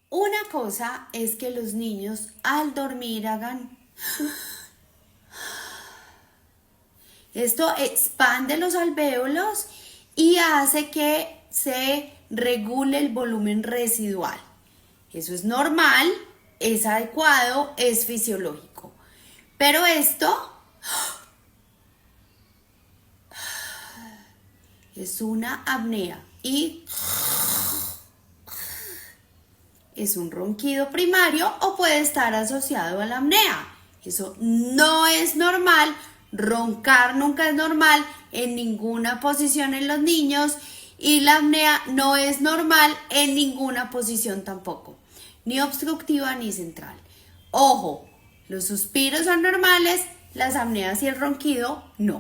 Una cosa es que los niños al dormir hagan... Esto expande los alvéolos y hace que se regule el volumen residual. Eso es normal, es adecuado, es fisiológico. Pero esto es una apnea y es un ronquido primario o puede estar asociado a la apnea. Eso no es normal. Roncar nunca es normal en ninguna posición en los niños y la apnea no es normal en ninguna posición tampoco, ni obstructiva ni central. Ojo, los suspiros son normales, las apneas y el ronquido no.